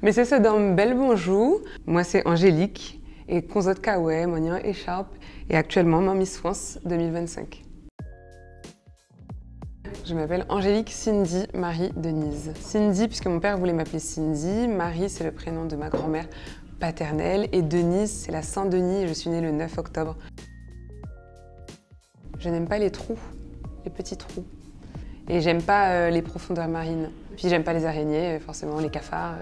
Mais c'est ça dans bel bonjour. Moi, c'est Angélique. Et Konzot Kawe, mon écharpe. Et actuellement, ma Miss France 2025. Je m'appelle Angélique Cindy Marie Denise. Cindy, puisque mon père voulait m'appeler Cindy. Marie, c'est le prénom de ma grand-mère paternelle. Et Denise, c'est la Saint-Denis. Et je suis née le 9 octobre. Je n'aime pas les trous, les petits trous. Et j'aime pas les profondeurs marines. Puis j'aime pas les araignées, forcément, les cafards.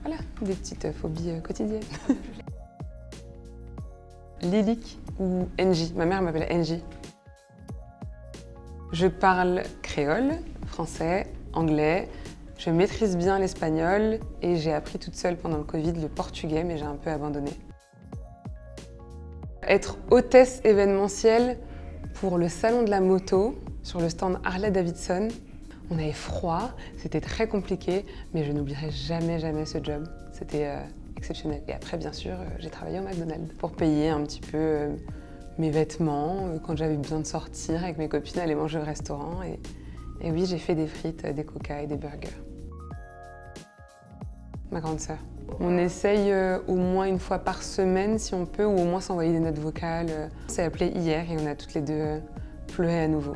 Voilà, des petites phobies quotidiennes. Lilik ou NJ. Ma mère m'appelle NJ. Je parle créole, français, anglais. Je maîtrise bien l'espagnol et j'ai appris toute seule pendant le Covid le portugais, mais j'ai un peu abandonné. Être hôtesse événementielle pour le salon de la moto sur le stand Harley-Davidson. On avait froid, c'était très compliqué, mais je n'oublierai jamais ce job. C'était exceptionnel. Et après, bien sûr, j'ai travaillé au McDonald's pour payer un petit peu mes vêtements, quand j'avais besoin de sortir avec mes copines, aller manger au restaurant. Et oui, j'ai fait des frites, des coca et des burgers. Ma grande sœur. On essaye au moins une fois par semaine, si on peut, ou au moins s'envoyer des notes vocales. On s'est appelé hier et on a toutes les deux pleuré à nouveau.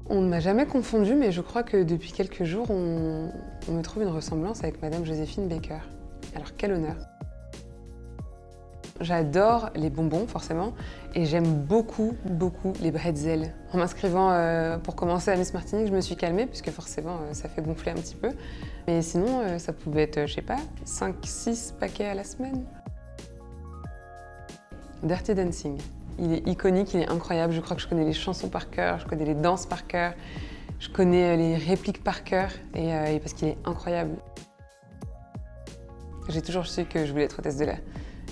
On ne m'a jamais confondue, mais je crois que depuis quelques jours, on me trouve une ressemblance avec Madame Joséphine Baker. Alors quel honneur! J'adore les bonbons, forcément, et j'aime beaucoup les bretzels. En m'inscrivant pour commencer à Miss Martinique, je me suis calmée, puisque forcément, ça fait gonfler un petit peu. Mais sinon, ça pouvait être, je sais pas, 5-6 paquets à la semaine. Dirty Dancing. Il est iconique, il est incroyable. Je crois que je connais les chansons par cœur, je connais les danses par cœur, je connais les répliques par cœur, et parce qu'il est incroyable. J'ai toujours su que je voulais être hôtesse de l'air.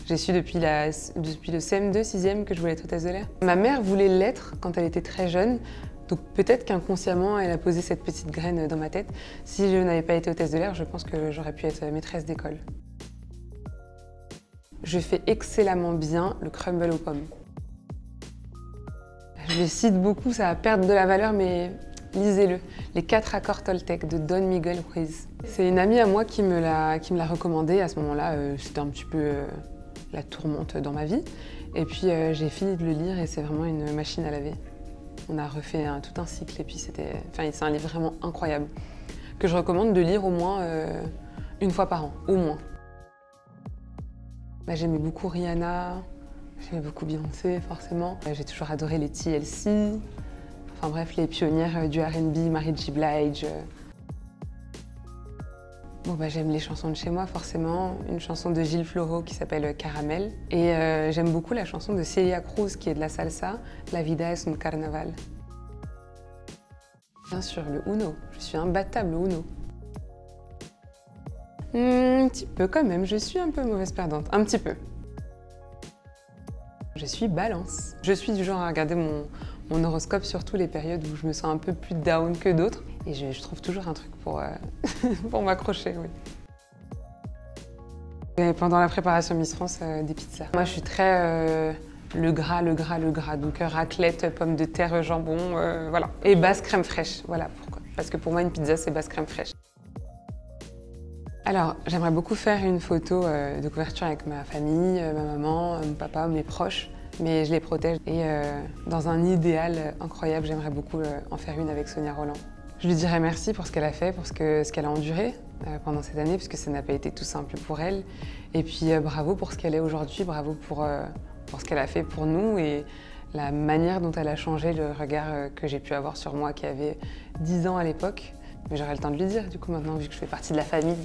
J'ai su depuis le CM2, 6e, que je voulais être hôtesse de l'air. Ma mère voulait l'être quand elle était très jeune, donc peut-être qu'inconsciemment, elle a posé cette petite graine dans ma tête. Si je n'avais pas été hôtesse de l'air, je pense que j'aurais pu être maîtresse d'école. Je fais excellemment bien le crumble aux pommes. Je le cite beaucoup, ça va perdre de la valeur, mais lisez-le. Les 4 accords Toltec de Don Miguel Ruiz. C'est une amie à moi qui me l'a recommandé. À ce moment-là, c'était un petit peu la tourmente dans ma vie. Et puis j'ai fini de le lire et c'est vraiment une machine à laver. On a refait tout un cycle et puis c'est un livre vraiment incroyable que je recommande de lire au moins une fois par an, au moins. J'aimais beaucoup Rihanna. J'aimais beaucoup Beyoncé, forcément. J'ai toujours adoré les TLC. Enfin bref, les pionnières du R&B, Mary J. Blige. Bon, j'aime les chansons de chez moi, forcément. Une chanson de Gilles Floro qui s'appelle Caramel. Et j'aime beaucoup la chanson de Celia Cruz qui est de la salsa, La vida es un carnaval. Bien sûr, le Uno. Je suis imbattable au Uno. Un petit peu quand même, je suis un peu mauvaise perdante. Un petit peu. Je suis Balance. Je suis du genre à regarder mon horoscope, surtout les périodes où je me sens un peu plus down que d'autres. Et je trouve toujours un truc pour m'accrocher, oui. Et pendant la préparation Miss France, des pizzas. Moi, je suis très le gras. Donc raclette, pommes de terre, jambon, voilà. Et basse crème fraîche, voilà pourquoi. Parce que pour moi, une pizza, c'est basse crème fraîche. Alors, j'aimerais beaucoup faire une photo de couverture avec ma famille, ma maman, mon papa, mes proches, mais je les protège. Et dans un idéal incroyable, j'aimerais beaucoup en faire une avec Sonia Rolland. Je lui dirais merci pour ce qu'elle a fait, pour ce qu'elle a enduré pendant cette année, puisque ça n'a pas été tout simple pour elle. Et puis bravo pour ce qu'elle est aujourd'hui, bravo pour ce qu'elle a fait pour nous et la manière dont elle a changé le regard que j'ai pu avoir sur moi qui avait 10 ans à l'époque. Mais j'aurai le temps de lui dire, du coup, maintenant, vu que je fais partie de la famille.